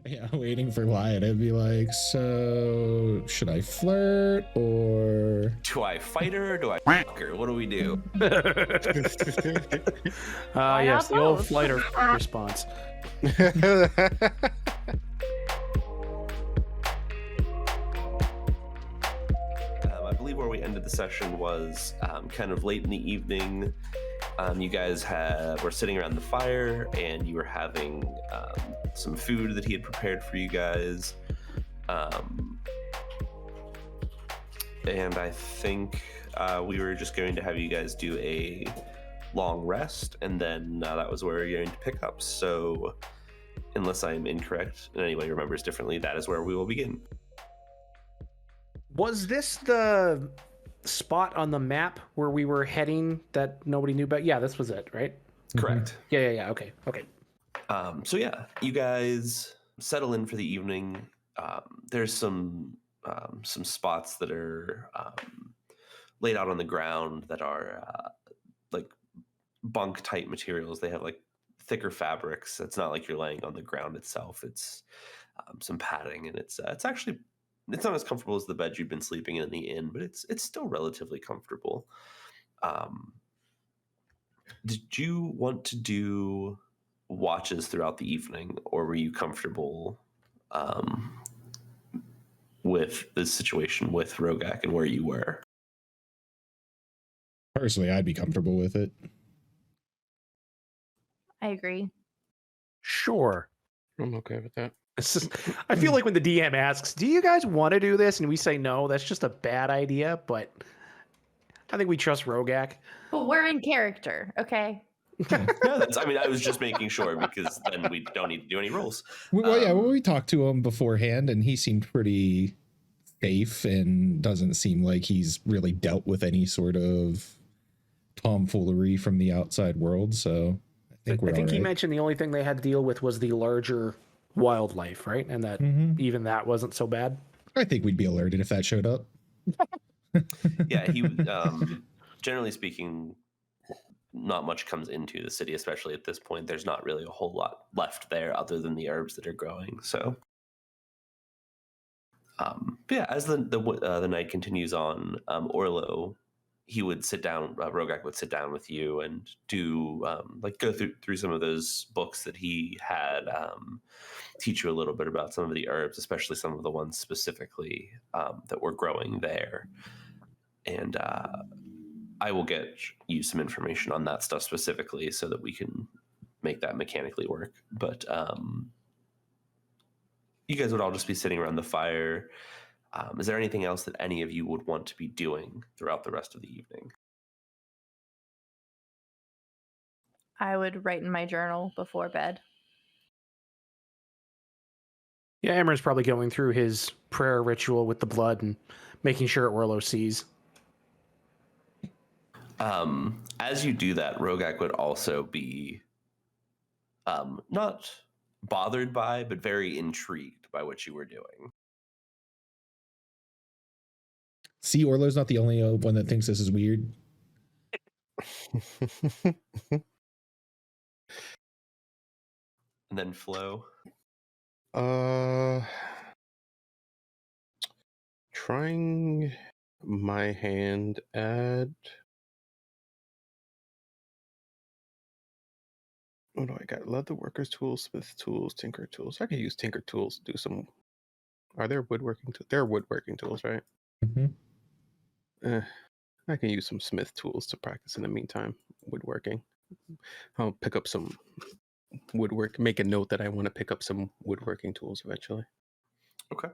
Yeah, waiting for Wyatt. I'd be like, so should I flirt or Do I fight her or do I fuck her? What do we do? Yes, the old both? flight or response. I believe where we ended the session was kind of late in the evening. You guys were sitting around the fire and you were having some food that he had prepared for you guys. And I think we were just going to have you guys do a long rest, and then that was where you're going to pick up. So unless I'm incorrect and anyone remembers differently, that is where we will begin. Was this the spot on the map where we were heading that nobody knew about? Yeah, this was it, right? Correct. Yeah. Okay. So yeah, you guys settle in for the evening. There's some spots that are laid out on the ground that are like bunk type materials. They have like thicker fabrics. It's not like you're laying on the ground itself. It's some padding, and it's actually, it's not as comfortable as the bed you've been sleeping in the inn, but it's still relatively comfortable. Did you want to do watches throughout the evening, or were you comfortable with the situation with Rogak and where you were? personally, I'd be comfortable with it. I agree. Sure. I'm okay with that. It's just, I feel like when the DM asks, do you guys want to do this? And we say no, that's just a bad idea. But I think we trust Rogak. But we're in character, okay? Yeah, I was just making sure, because then we don't need to do any rolls. Well, yeah, we talked to him beforehand, and he seemed pretty safe and doesn't seem like he's really dealt with any sort of tomfoolery from the outside world. So I think he mentioned the only thing they had to deal with was the larger wildlife, right? And that even that wasn't so bad. I think we'd be alerted if that showed up. Yeah, he generally speaking, not much comes into the city, especially at this point. There's not really a whole lot left there other than the herbs that are growing. So, yeah, as the night continues on, Orlo, he would sit down. Rogak would sit down with you and do go through some of those books that he had, teach you a little bit about some of the herbs, especially some of the ones specifically that were growing there. And I will get you some information on that stuff specifically so that we can make that mechanically work. But you guys would all just be sitting around the fire. Is there anything else that any of you would want to be doing throughout the rest of the evening? I would write in my journal before bed. Yeah, Emmerin's probably going through his prayer ritual with the blood and making sure Orlo sees. As you do that, Rogak would also be not bothered by, but very intrigued by what you were doing. See, Orlo's not the only one that thinks this is weird. And then Flo. Trying my hand at, what do I got? Leather workers tools, smith tools, tinker tools. I can use tinker tools to do some. Are there woodworking tools? There are woodworking tools, right? I can use some smith tools to practice in the meantime. Woodworking. I'll pick up some woodwork. Make a note that I want to pick up some woodworking tools eventually. Okay.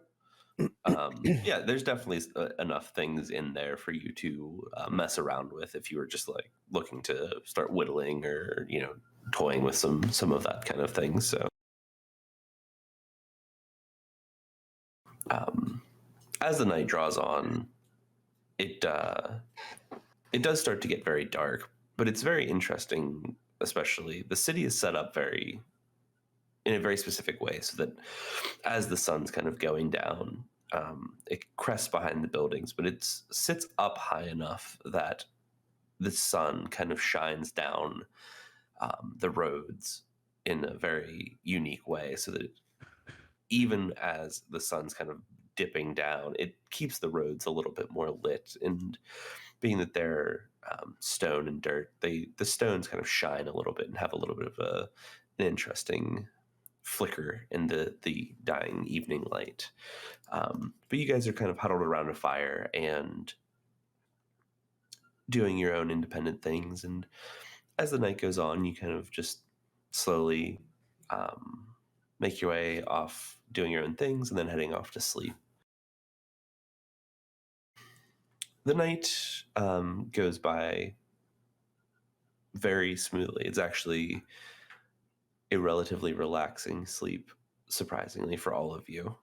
Yeah, there's definitely enough things in there for you to mess around with if you were just like looking to start whittling or, toying with some of that kind of thing. So as the night draws on, it does start to get very dark, but it's very interesting. Especially the city is set up in a very specific way, so that as the sun's kind of going down, it crests behind the buildings, but it sits up high enough that the sun kind of shines down the roads in a very unique way, so that even as the sun's kind of dipping down, it keeps the roads a little bit more lit. And being that they're stone and dirt, the stones kind of shine a little bit and have a little bit of an interesting flicker in the dying evening light. But you guys are kind of huddled around a fire and doing your own independent things. And as the night goes on, you kind of just slowly make your way off doing your own things and then heading off to sleep. The night goes by very smoothly. It's actually a relatively relaxing sleep, surprisingly, for all of you.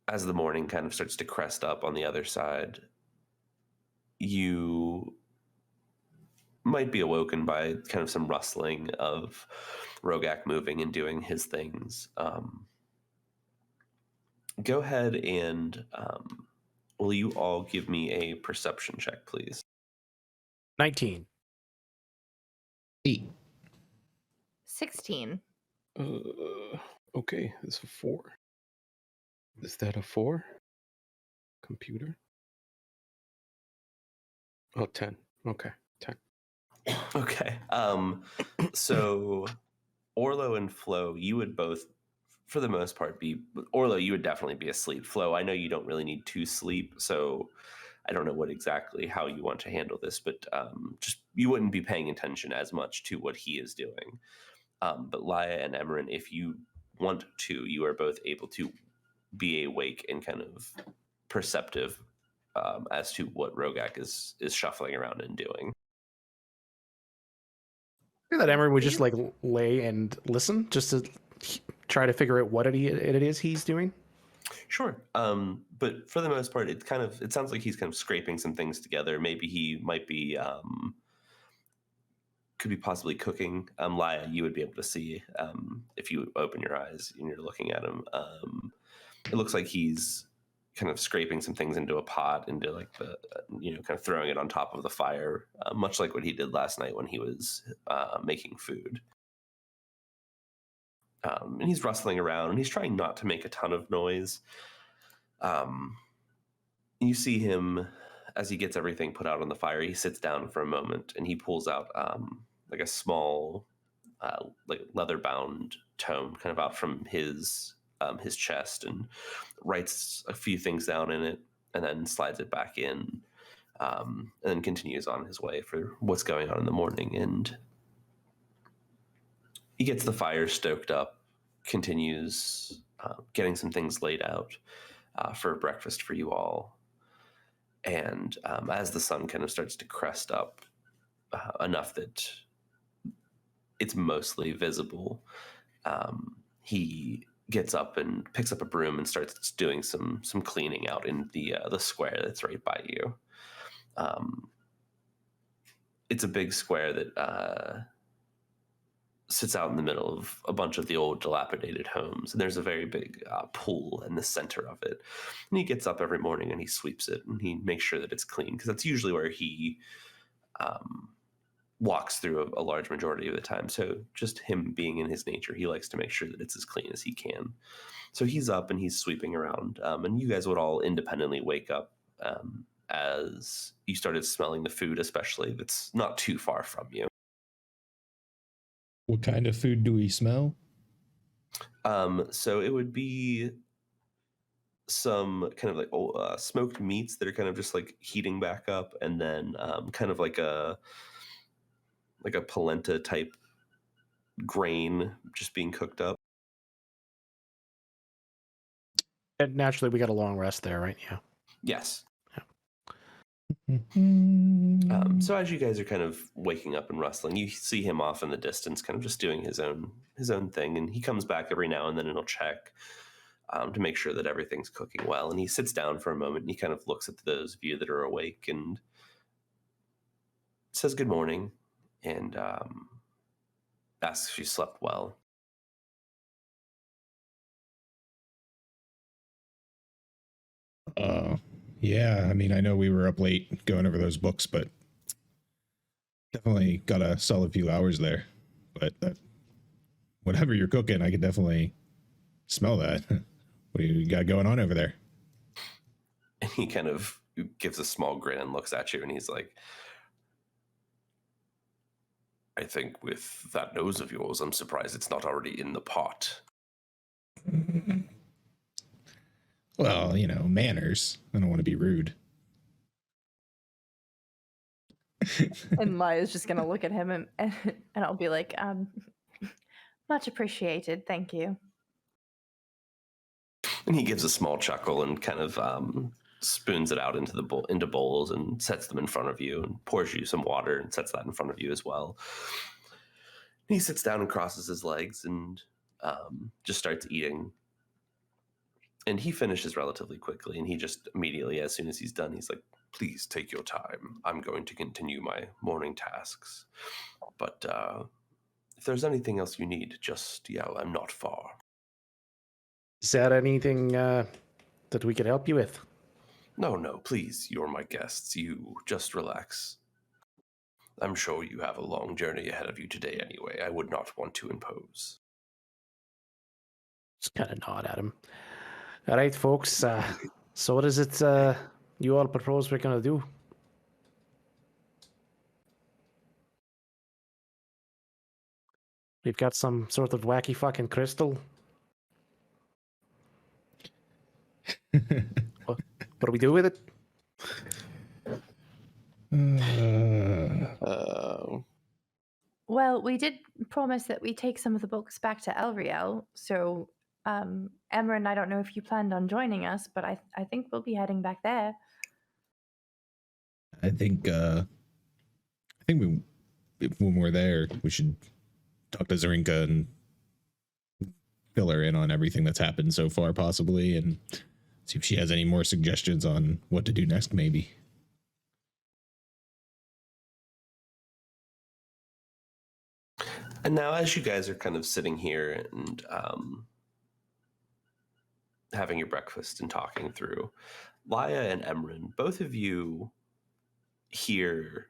As the morning kind of starts to crest up on the other side, you might be awoken by kind of some rustling of Rogak moving and doing his things. Go ahead and will you all give me a perception check, please? 19. 8. 16. Okay, it's a 4. Is that a 4? Computer? Oh, 10. Okay, 10. Okay. So Orlo and Flo, you would both, for the most part, Orlo, you would definitely be asleep. Flo, I know you don't really need to sleep, so I don't know how you want to handle this, but just you wouldn't be paying attention as much to what he is doing. But Laya and Emmerin, if you want to, you are both able to be awake and kind of perceptive as to what Rogak is shuffling around and doing. I think that Emmerin would just like lay and listen, just to try to figure out what it is he's doing. Sure. But for the most part, it sounds like he's kind of scraping some things together. Maybe he might be could be possibly cooking. Laya, you would be able to see if you open your eyes and you're looking at him. It looks like he's kind of scraping some things into a pot, into like the, kind of throwing it on top of the fire, much like what he did last night when he was making food. And he's rustling around and he's trying not to make a ton of noise. You see him as he gets everything put out on the fire. He sits down for a moment and he pulls out like a small, like leather-bound tome, kind of out from his chest, and writes a few things down in it, and then slides it back in, and then continues on his way for what's going on in the morning. And he gets the fire stoked up, continues getting some things laid out for breakfast for you all. And as the sun kind of starts to crest up enough that it's mostly visible, he gets up and picks up a broom and starts doing some cleaning out in the square that's right by you. It's a big square that sits out in the middle of a bunch of the old dilapidated homes, and there's a very big pool in the center of it. And he gets up every morning and he sweeps it and he makes sure that it's clean, because that's usually where he walks through a large majority of the time. So just him being in his nature, he likes to make sure that it's as clean as he can. So he's up and he's sweeping around, and you guys would all independently wake up as you started smelling the food, especially that's not too far from you. What kind of food do we smell? So it would be some kind of like smoked meats that are kind of just like heating back up, and then kind of like a polenta type grain just being cooked up. And naturally, we got a long rest there, right? Yeah. Yes. So as you guys are kind of waking up and rustling, you see him off in the distance, kind of just doing his own thing, and he comes back every now and then and he'll check to make sure that everything's cooking well. And he sits down for a moment and he kind of looks at those of you that are awake and says good morning and asks if you slept well. Yeah, I mean, I know we were up late going over those books, but definitely got a solid few hours there. But that whatever you're cooking, I could definitely smell that. What do you got going on over there? And he kind of gives a small grin and looks at you, and he's like, I think with that nose of yours, I'm surprised it's not already in the pot. Well, manners. I don't want to be rude. And Maya's just gonna look at him and I'll be like, much appreciated, thank you. And he gives a small chuckle and kind of spoons it out into bowls and sets them in front of you and pours you some water and sets that in front of you as well. He sits down and crosses his legs and just starts eating. And he finishes relatively quickly, and he just immediately, as soon as he's done, he's like, please take your time. I'm going to continue my morning tasks. But if there's anything else you need, just yell. I'm not far. Is that anything that we could help you with? No, please. You're my guests. You just relax. I'm sure you have a long journey ahead of you today anyway. I would not want to impose. Just kind of nod at him. All right, folks. So what is it you all propose we're going to do? We've got some sort of wacky fucking crystal. What do we do with it? Well, we did promise that we take some of the books back to Elriel, so Emmerin, I don't know if you planned on joining us, but I think we'll be heading back there. I think when we're there, we should talk to Zarinka and fill her in on everything that's happened so far, possibly, and see if she has any more suggestions on what to do next, maybe. And now, as you guys are kind of sitting here and having your breakfast and talking through, Laya and Emmerin, both of you hear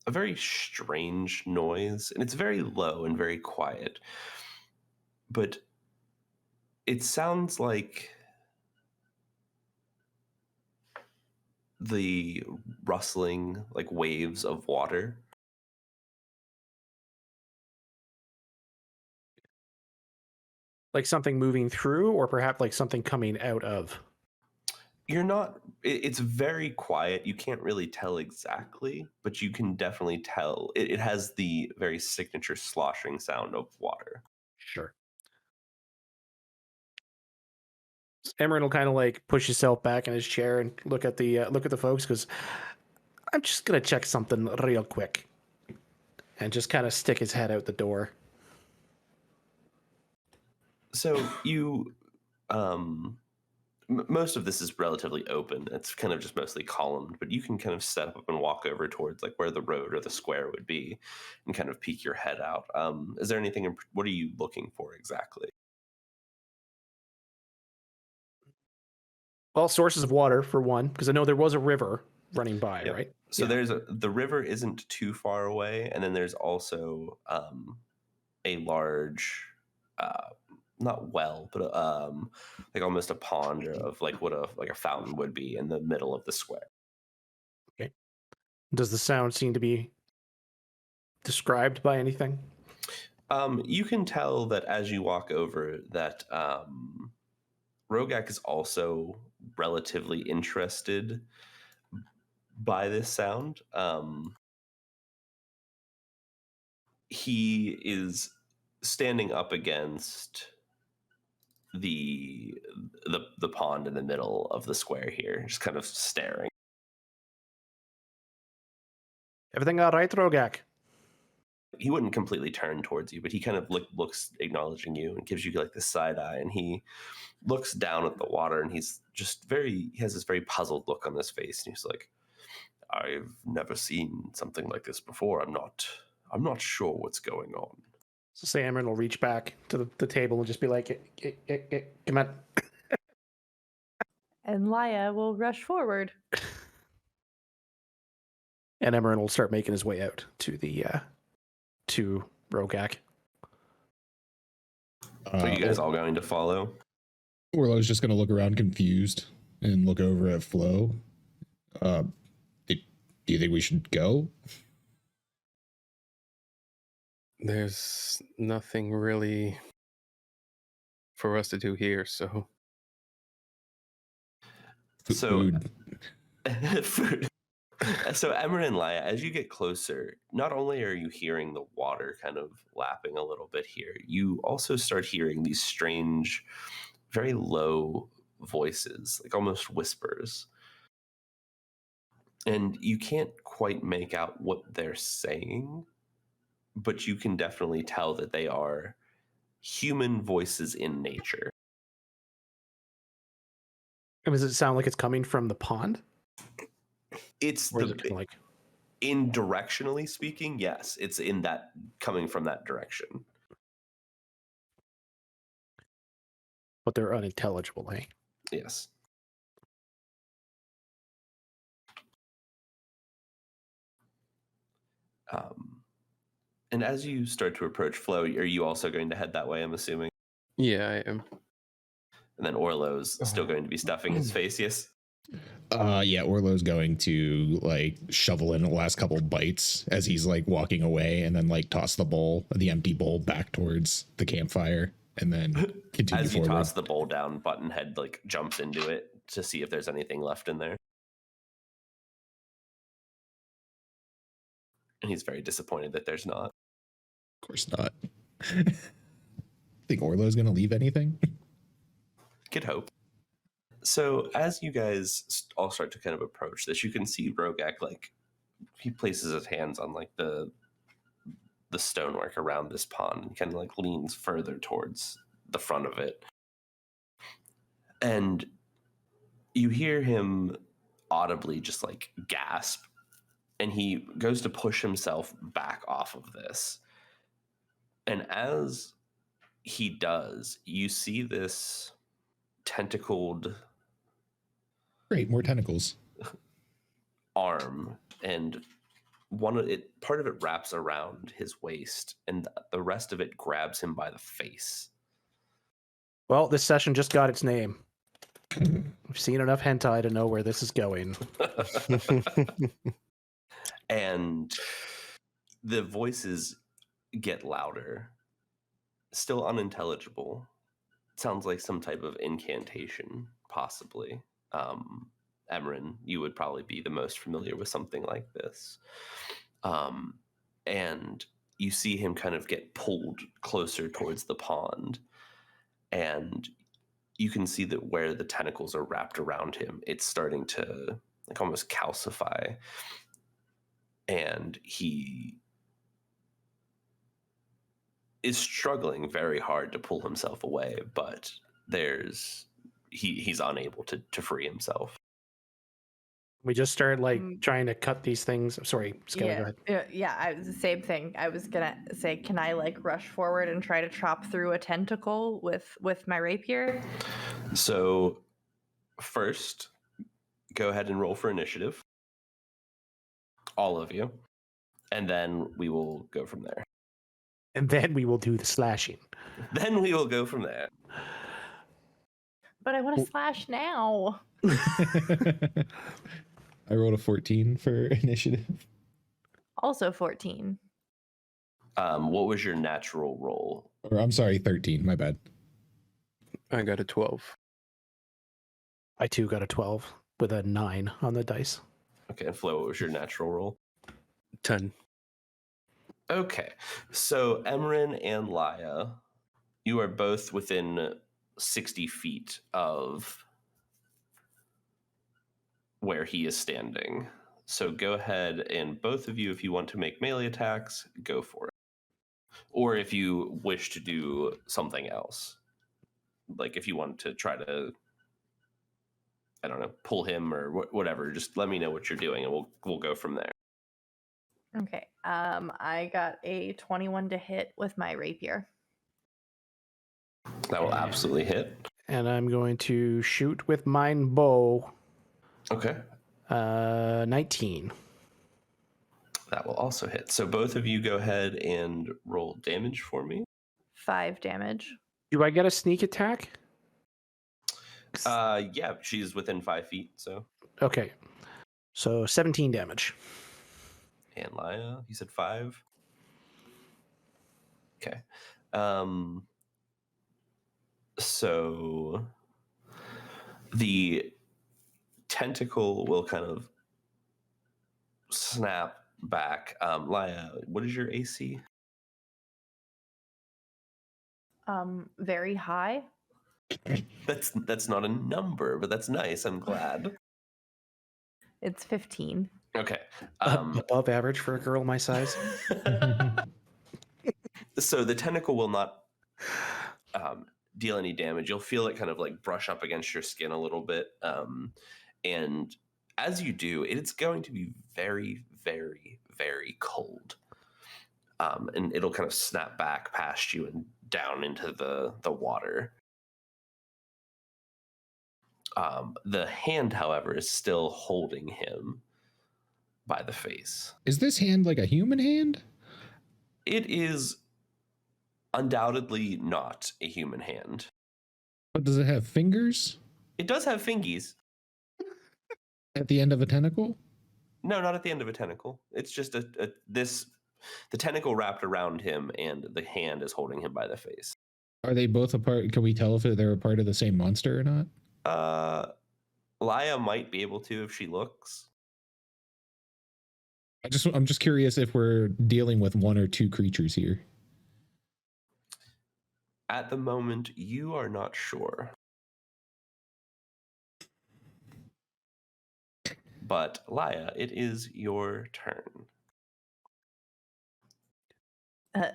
a very strange noise, and it's very low and very quiet. But it sounds like the rustling, like waves of water. Like something moving through, or perhaps like something coming out of? You're not, it's very quiet. You can't really tell exactly, but you can definitely tell. It has the very signature sloshing sound of water. Sure. Emmerin will kind of like push himself back in his chair and look at the folks, because I'm just gonna check something real quick, and just kind of stick his head out the door. So you, most of this is relatively open. It's kind of just mostly columned, but you can kind of step up and walk over towards like where the road or the square would be, and kind of peek your head out. Is there anything? What are you looking for exactly? Well, sources of water for one, because I know there was a river running by, Yep. right? So there's the river isn't too far away, and then there's also a large, not well, but like almost a pond of like what a fountain would be in the middle of the square. Okay. Does the sound seem to be described by anything? You can tell that as you walk over that Rogak is also relatively interested by this sound. He is standing up against the pond in the middle of the square here, just kind of staring. Everything all right, Rogak? He wouldn't completely turn towards you, but he kind of looks acknowledging you and gives you like this side eye, and he looks down at the water, and he's just he has this very puzzled look on his face, and he's like, I've never seen something like this before. I'm not sure what's going on. So Emmerin will reach back to the table and just be like, come on. And Laya will rush forward. And Emmerin will start making his way out to the to Rogak. Are you guys all going to follow? Orlo's just going to look around confused and look over at Flo. Do you think we should go? There's nothing really for us to do here, so. Food. Food. So Emmerin and Laya, as you get closer, not only are you hearing the water kind of lapping a little bit here, you also start hearing these strange, very low voices, like almost whispers. And you can't quite make out what they're saying, but you can definitely tell that they are human voices in nature. And does it sound like it's coming from the pond? It's Or is it like in directionally speaking, yes, it's in that coming from that direction. but they're unintelligible, eh? Yes. And as you start to approach Flo, are you also going to head that way, I'm assuming? Yeah, I am. And then Orlo's still going to be stuffing his face, yes? Yeah, Orlo's going to like shovel in the last couple bites as he's like walking away, and then like toss the empty bowl back towards the campfire, and then continue As you forward. toss the bowl down, Buttonhead like jumps into it to see if there's anything left in there. And he's very disappointed that there's not. Of course not. Think Orlo's gonna leave anything? Could hope. So as you guys all start to kind of approach this, you can see Rogak, like, he places his hands on like the stonework around this pond and kind of like leans further towards the front of it. And you hear him audibly just like gasp, and he goes to push himself back off of this. And as he does, you see this tentacled Great, more tentacles. arm, and part of it wraps around his waist, and the rest of it grabs him by the face. Well, this session just got its name. We've seen enough hentai to know where this is going. And the voices get louder, still unintelligible. Sounds like some type of incantation, possibly. Emmerin, you would probably be the most familiar with something like this. And you see him kind of get pulled closer towards the pond, and you can see that where the tentacles are wrapped around him, it's starting to like almost calcify, and he is struggling very hard to pull himself away, but he's unable to free himself. We just started like trying to cut these things. Sorry, Skelly, go ahead. Yeah, I was the same thing. I was gonna say, can I like rush forward and try to chop through a tentacle with my rapier? So first, go ahead and roll for initiative, all of you, and then we will go from there. And then we will do the slashing. Then we will go from there. But I want to slash now. I rolled a 14 for initiative. Also 14. What was your natural roll? Or I'm sorry, 13. My bad. I got a 12. I too got a 12 with a 9 on the dice. Okay, and Flo, what was your natural roll? 10. Okay, so Emmerin and Laya, you are both within 60 feet of where he is standing. So go ahead, and both of you, if you want to make melee attacks, go for it. Or if you wish to do something else, like if you want to try to, I don't know, pull him or whatever, just let me know what you're doing, and we'll go from there. Okay. I got a 21 to hit with my rapier. That will absolutely hit. And I'm going to shoot with mine bow. Okay. 19. That will also hit. So both of you go ahead and roll damage for me. 5 damage. Do I get a sneak attack? Yeah, she's within 5 feet, so. Okay. So 17 damage. And Laya, you said 5? Okay. So the tentacle will kind of snap back. Laya, what is your AC? Very high. That's not a number, but that's nice. I'm glad. It's 15. Okay. Above average for a girl my size. So the tentacle will not deal any damage. You'll feel it kind of like brush up against your skin a little bit. And as you do, it's going to be very, very, very cold. And it'll kind of snap back past you and down into the water. The hand, however, is still holding him by the face. Is this hand like a human hand? It is undoubtedly not a human hand. But does it have fingers It does have fingies. at the end of a tentacle? No, not at the end of a tentacle. It's just the tentacle wrapped around him, and the hand is holding him by the face. Are they both a part? Can we tell if they're a part of the same monster or not? Laya might be able to if she looks. I'm just curious if we're dealing with one or two creatures here. At the moment, you are not sure. But Laya, it is your turn.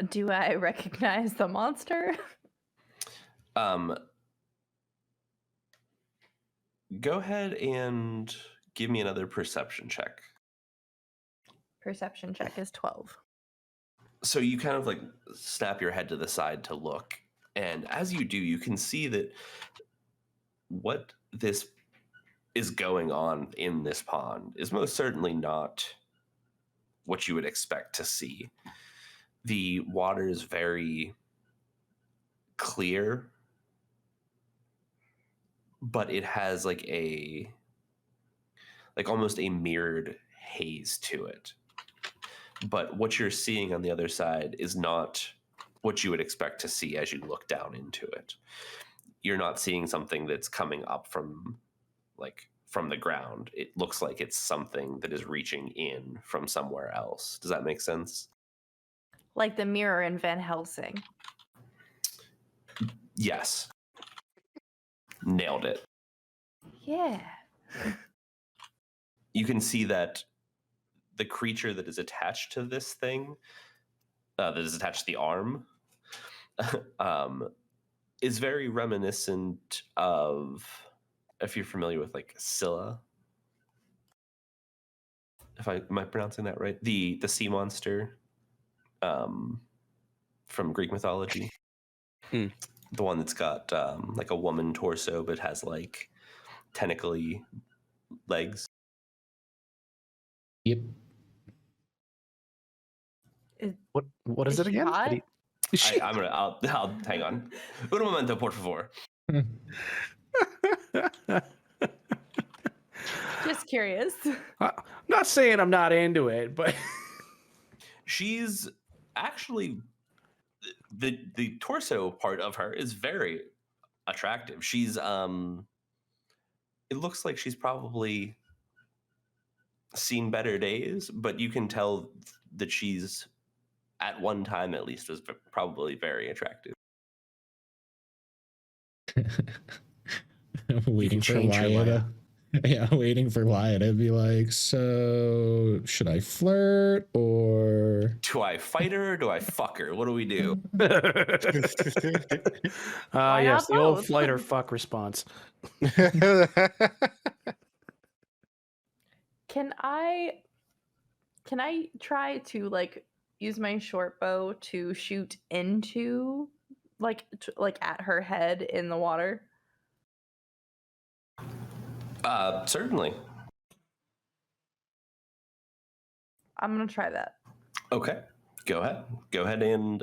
Do I recognize the monster? Go ahead and give me another perception check. Perception check is 12. So you kind of like snap your head to the side to look, and as you do, you can see that what this is going on in this pond is most certainly not what you would expect to see. The water is very clear, but it has like almost a mirrored haze to it. But what you're seeing on the other side is not what you would expect to see as you look down into it. You're not seeing something that's coming up from the ground. It looks like it's something that is reaching in from somewhere else. Does that make sense? Like the mirror in Van Helsing. Yes. Nailed it. Yeah. You can see that the creature that is attached to this thing, that is attached to the arm, is very reminiscent of, if you're familiar with like Scylla. Am I pronouncing that right? The sea monster from Greek mythology. The one that's got like a woman torso but has like tentacly legs. Yep. What is Is it she again? hot? I'll hang on. Un momento, por favor. Just curious. Not saying I'm not into it, but She's actually the torso part of her is very attractive. She's it looks like she's probably seen better days, but you can tell that she's at one time at least was probably very attractive. Waiting for change her, Laya waiting for Laya to be like, so should I flirt or Do I fight her or do I fuck her? What do we do? yes, not the old both? flight or fuck response. Can I try to like use my short bow to shoot into like at her head in the water? Certainly. I'm gonna try that. Okay. Go ahead. Go ahead and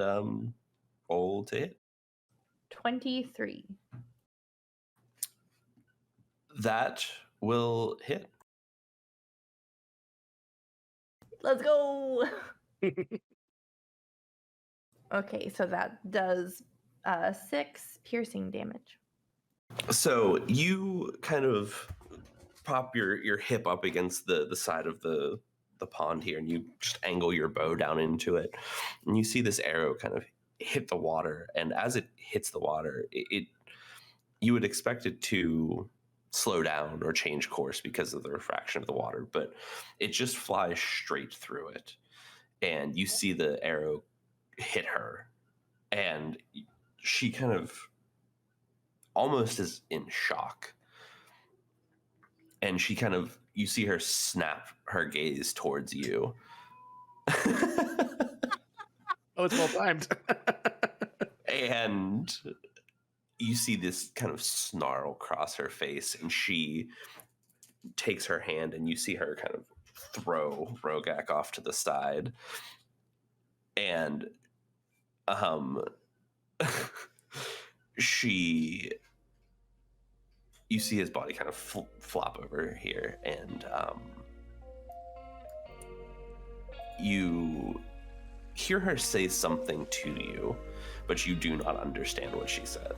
roll to hit. 23. That will hit. Let's go. Okay, so that does 6 piercing damage. So you kind of pop your hip up against the side of the pond here, and you just angle your bow down into it, and you see this arrow kind of hit the water. And as it hits the water, it you would expect it to slow down or change course because of the refraction of the water, but it just flies straight through it. And you see the arrow hit her, and she kind of almost is in shock. And she kind of, you see her snap her gaze towards you. Oh, it's well timed. And you see this kind of snarl cross her face, and she takes her hand, and you see her kind of throw Rogak off to the side. And you see his body kind of flop over here, and you hear her say something to you, but you do not understand what she said.